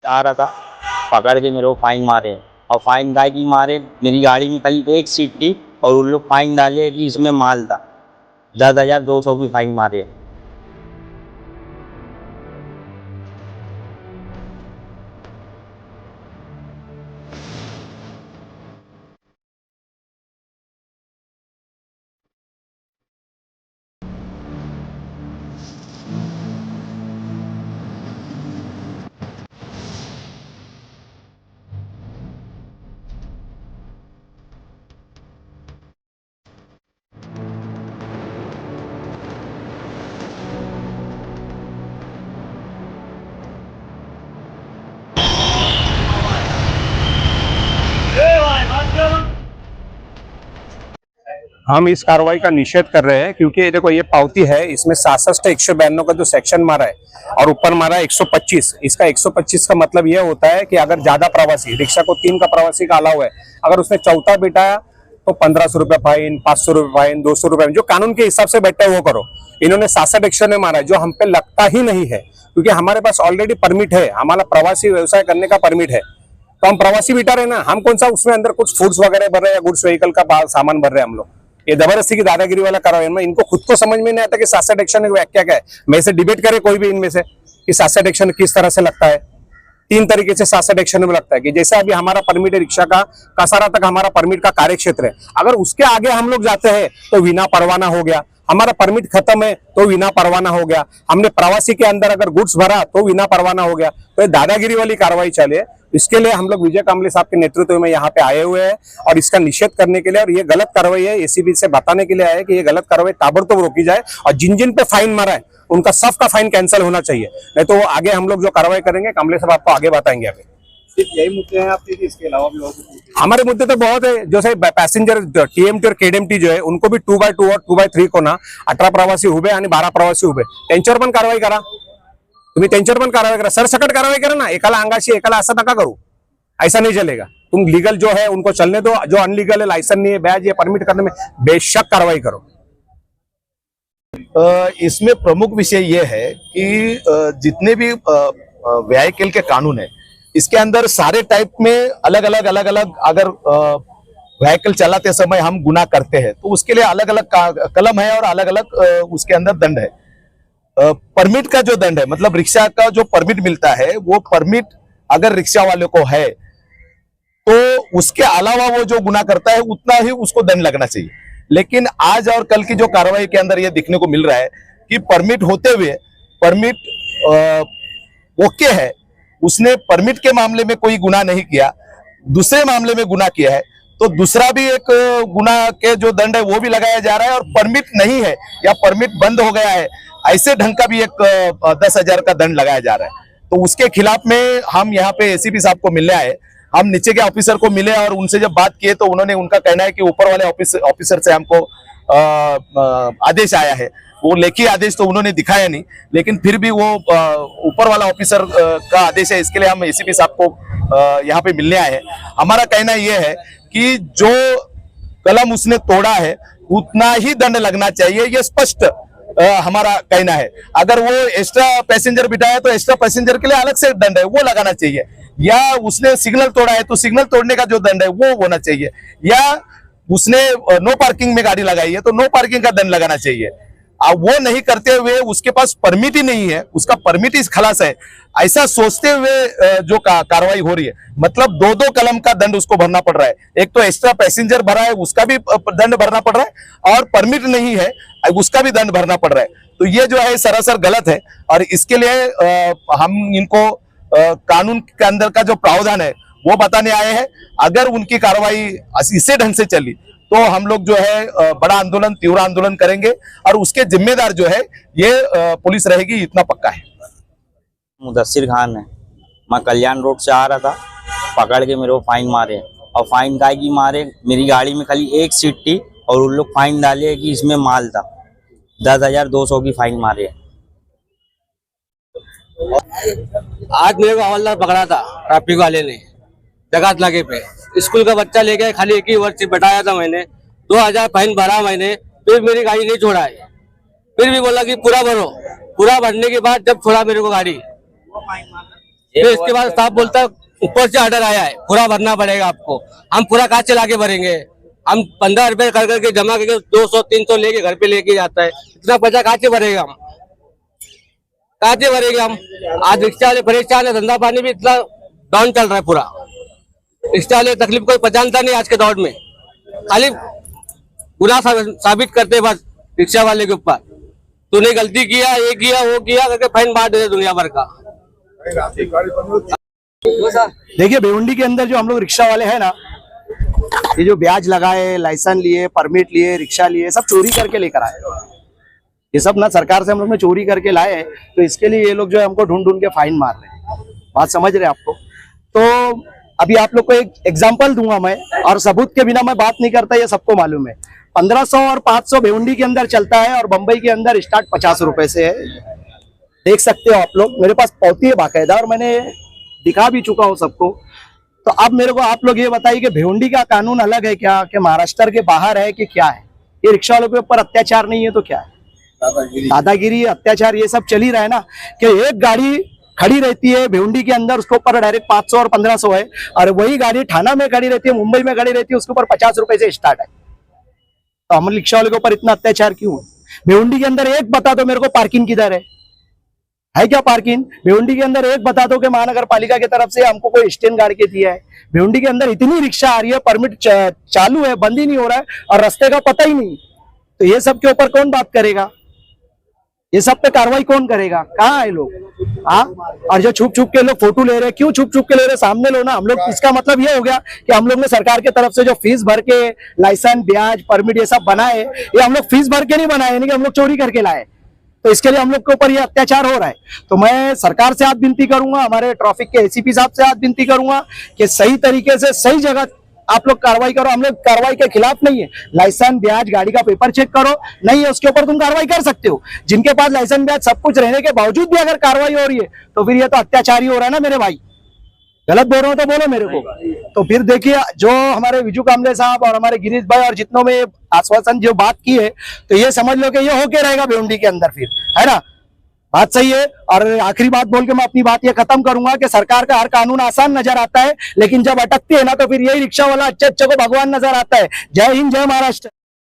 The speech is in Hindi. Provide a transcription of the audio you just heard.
आ रहा था, पकड़ के मेरे को फाइन मारे। और फाइन काय की मारे, मेरी गाड़ी में खाली एक सीट थी और उन लोग फाइन डाले कि इसमें माल था। 10,200 की फाइन मारे। हम इस कार्रवाई का निषेध कर रहे हैं क्योंकि देखो ये पावती है, इसमें 66-192 का जो सेक्शन मारा है और ऊपर मारा है 125। इसका 125 का मतलब ये होता है कि अगर ज्यादा प्रवासी, रिक्शा को 3 का प्रवासी का अलाउ है, अगर उसने चौथा बिठाया तो 1500 रुपये फाइन, 500 रुपये फाइन, 200 रुपये, जो कानून के हिसाब से बैठा है वो करो। इन्होंने 66 एक्शन में मारा है जो हम पे लगता ही नहीं है, क्योंकि हमारे पास ऑलरेडी परमिट है, हमारा प्रवासी व्यवसाय करने का परमिट है, तो हम प्रवासी बिठा रहे ना। हम कौन सा उसमें अंदर कुछ फूड्स वगैरह भर रहे हैं या गुड्स व्हीकल का सामान भर रहे हैं हम लोग। ये जबरदस्ती की दादागिरी वाला कार्रवाई में इनको खुद को समझ में नहीं आता कि 66 एक्शन व्याख्या क्या है। मैं से डिबेट करे कोई भी इनमें से कि 66 एक्शन किस तरह से लगता है। 3 तरीके से 66 एक्शन में लगता है कि जैसे अभी हमारा परमिट है रिक्शा का, कसारा तक हमारा परमिट का कार्य क्षेत्र है, अगर उसके आगे हम लोग जाते हैं तो बिना परवाना हो गया। हमारा परमिट खत्म है तो बिना परवाना हो गया। हमने प्रवासी के अंदर अगर गुड्स भरा तो बिना परवाना हो गया। तो ये दादागिरी वाली कार्रवाई चले, इसके लिए हम लोग विजय कामले साहब के नेतृत्व में यहाँ पे आए हुए हैं और इसका निषेध करने के लिए, और ये गलत कार्रवाई है, एसीबी से बताने के लिए आए कि ये गलत कार्रवाई ताबड़तोड़ रोकी जाए और जिन जिन पे फाइन मारा है उनका सबका फाइन कैंसिल होना चाहिए। नहीं तो आगे हम लोग जो कार्रवाई करेंगे कामले साहब आपको आगे बताएंगे। अभी सिर्फ यही मुद्दे हैं आपके, इसके अलावा भी और कुछ? हमारे मुद्दे तो बहुत है, जैसे पैसेंजर टीएमटी और केडीएमटी जो है उनको भी 2x2 और 2x3 को ना 18 प्रवासी उभे आणि 12 प्रवासी उभे त्यांच्यावर पण कारवाई करा। तुम्ही त्यांच्यावर पण कारवाई करा, सरसकट कारवाई करा ना। एकाला अंगाशी एकाला असं नका करू, ऐसा नहीं चलेगा। तुम लीगल जो है उनको चलने दो, जो अनलीगल है, लाइसेंस नहीं है, बैज ये परमिट करने में बेशक कार्रवाई करो। इसमें प्रमुख विषय ये है कि जितने भी व्हीकल के कानून है इसके अंदर सारे टाइप में अलग अलग अगर व्हीकल चलाते समय हम गुनाह करते हैं तो उसके लिए अलग अलग कलम है और अलग अलग उसके अंदर दंड है। परमिट का जो दंड है, मतलब रिक्शा का जो परमिट मिलता है, वो परमिट अगर रिक्शा वाले को है तो उसके अलावा वो जो गुनाह करता है उतना ही उसको दंड लगना चाहिए। लेकिन आज और कल की जो कार्रवाई के अंदर ये दिखने को मिल रहा है कि परमिट होते हुए परमिट ओके है, उसने परमिट के मामले में कोई गुनाह नहीं किया, दूसरे मामले में गुनाह किया है, तो दूसरा भी एक गुनाह के जो दंड है वो भी लगाया जा रहा है। और परमिट नहीं है या परमिट बंद हो गया है, ऐसे ढंग का भी एक 10,000 का दंड लगाया जा रहा है। तो उसके खिलाफ में हम यहाँ पे एसीपी साहब को मिलने आए, हम नीचे के ऑफिसर को मिले और उनसे जब बात किए तो उन्होंने, उनका कहना है कि ऊपर वाले ऑफिसर से हमको आदेश आया है। वो लेखी आदेश तो उन्होंने दिखाया नहीं, लेकिन फिर भी वो ऊपर वाला ऑफिसर का आदेश है, इसके लिए हम एसीपी साहब को यहाँ पे मिलने आए हैं। हमारा कहना ये है कि जो कलम उसने तोड़ा है उतना ही दंड लगना चाहिए, ये स्पष्ट हमारा कहना है। अगर वो एक्स्ट्रा पैसेंजर बिठाया तो एक्स्ट्रा पैसेंजर के लिए अलग से दंड है वो लगाना चाहिए, या उसने सिग्नल तोड़ा है तो सिग्नल तोड़ने का जो दंड है वो होना चाहिए, या उसने नो पार्किंग में गाड़ी लगाई है तो नो पार्किंग का दंड लगाना चाहिए। अब वो नहीं करते हुए उसके पास परमिट ही नहीं है, उसका परमिट ही खलास है, ऐसा सोचते हुए जो कार्रवाई हो रही है, मतलब 2-2 कलम का दंड उसको भरना पड़ रहा है। एक तो एक्स्ट्रा पैसेंजर भरा है उसका भी दंड भरना पड़ रहा है, और परमिट नहीं है उसका भी दंड भरना पड़ रहा है। तो ये जो है सरासर गलत है, और इसके लिए हम इनको कानून के अंदर का जो प्रावधान है वो बताने आए हैं। अगर उनकी कार्रवाई इसी ढंग से चली तो हम लोग जो है बड़ा आंदोलन, तीव्र आंदोलन करेंगे, और उसके जिम्मेदार जो है ये पुलिस रहेगी, इतना पक्का है। मुदस्सिर खान है, मैं कल्याण रोड से आ रहा था, पकड़ के मेरे को फाइन मारे। और फाइन काय की मारे, मेरी गाड़ी में खाली एक सीट थी और उन लोग फाइन डाले कि इसमें माल था। 10,200 की फाइन मारे। आज मेरे को हवलदार पकड़ा था ट्रैफिक वाले ने जगात लागे पे। स्कूल का बच्चा लेके खाली एक ही वर्ष बैठाया था मैंने, 2,000 फाइन भरा मैंने, फिर मेरी गाड़ी नहीं छोड़ा है। फिर भी बोला कि पूरा भरो, पूरा भरने के बाद जब छोड़ा मेरे को गाड़ी, फिर इसके बाद स्टाफ बोलता है ऊपर से ऑर्डर आया है, पूरा भरना पड़ेगा आपको। हम पूरा कहाँ चला के भरेंगे? हम 15 रुपए कर करके जमा करके 200-300 लेके घर पे लेके जाता है, इतना पैसा कहाँ से भरेगा हम? कहाँ से भरेंगे हम? आज रिक्शा वाले परेशान है, धंधा पानी भी इतना डाउन चल रहा है पूरा। रिक्शा वाले तकलीफ कोई पहचानता नहीं आज के दौर में, खाली गुनाह साबित करते बस रिक्शा वाले के ऊपर। तूने गलती किया, ये किया, वो किया करके फाइन मार देते दुनिया भर का। देखिए भिवंडी के अंदर जो हम लोग रिक्शा वाले हैं ना, ये जो ब्याज लगाए, लाइसेंस लिए, परमिट लिए, रिक्शा लिए, सब चोरी करके लेकर आए। ये सब ना सरकार से हम लोग ने चोरी करके लाए, तो इसके लिए ये लोग जो है हमको ढूंढ ढूंढ के फाइन मार रहे हैं। बात समझ रहे हैं आपको? तो अभी आप लोग को एक एग्जाम्पल दूंगा मैं, और सबूत के बिना मैं बात नहीं करता, ये सबको मालूम है। 1500 और 500 भिवंडी के अंदर चलता है, और बंबई के अंदर स्टार्ट 50 रुपए से है। देख सकते हो आप लोग, मेरे पास पावती है बाकायदा, और मैंने दिखा भी चुका हूँ सबको। तो अब मेरे को आप लोग ये बताइए कि भिवंडी का कानून अलग है क्या, कि महाराष्ट्र के बाहर है कि क्या है? ये रिक्शा वालों के ऊपर अत्याचार नहीं है तो क्या है? दादागिरी, अत्याचार, ये सब चल ही रहा है ना। कि एक गाड़ी खड़ी रहती है भिवंडी के अंदर, उसके ऊपर डायरेक्ट 500 और 1500 है, और वही गाड़ी थाना में खड़ी रहती है, मुंबई में खड़ी रहती है, उसके ऊपर 50 रुपए से स्टार्ट है। तो हम रिक्शा वाले के ऊपर इतना अत्याचार क्यों? भिवंडी के अंदर एक बता दो मेरे को, पार्किंग किधर है क्या पार्किंग? भिवंडी के अंदर एक बता दो कि महानगर पालिका की तरफ से हमको कोई स्टैंड गाड़ के दिया है। भिवंडी के अंदर इतनी रिक्शा आ रही है, परमिट चालू है, बंद ही नहीं हो रहा है, और रास्ते का पता ही नहीं। तो ये सब के ऊपर कौन बात करेगा? ये सब पे कार्रवाई कौन करेगा? कहाँ है लोग? हाँ, और जो छुप छुप के लोग फोटो ले रहे हैं, क्यों छुप छुप के ले रहे हैं? सामने लो ना। हम लोग, इसका मतलब ये हो गया कि हम लोग ने सरकार की तरफ से जो फीस भर के लाइसेंस, ब्याज, परमिट ये सब बनाए, ये हम लोग फीस भर के नहीं बनाए, यानी कि हम लोग चोरी करके लाए। तो इसके लिए हम लोग के ऊपर ये अत्याचार हो रहा है। तो मैं सरकार से हाथ विनती करूंगा, हमारे ट्रैफिक के एसीपी साहब से हाथ विनती करूंगा कि सही तरीके से सही जगह आप लोग कार्रवाई करो। हम लोग कार्रवाई के खिलाफ नहीं है। लाइसेंस, ब्याज, गाड़ी का पेपर चेक करो, नहीं है उसके ऊपर तुम कार्रवाई कर सकते हो। जिनके पास लाइसेंस, ब्याज सब कुछ रहने के बावजूद भी अगर कार्रवाई हो रही है, तो फिर ये तो अत्याचार ही हो रहा है ना मेरे भाई। गलत बोल रहा हूं तो बोलो मेरे को। तो फिर देखिए, जो हमारे विजू कामले साहब और हमारे गिरीश भाई और जितनों में आश्वासन जो बात की है, तो ये समझ लो कि ये होके रहेगा भिवंडी के अंदर, फिर है ना। बात सही है। और आखिरी बात बोल के मैं अपनी बात ये खत्म करूंगा कि सरकार का हर कानून आसान नजर आता है, लेकिन जब अटकती है ना, तो फिर यही रिक्शा वाला अच्छे अच्छे को भगवान नजर आता है। जय हिंद, जय महाराष्ट्र।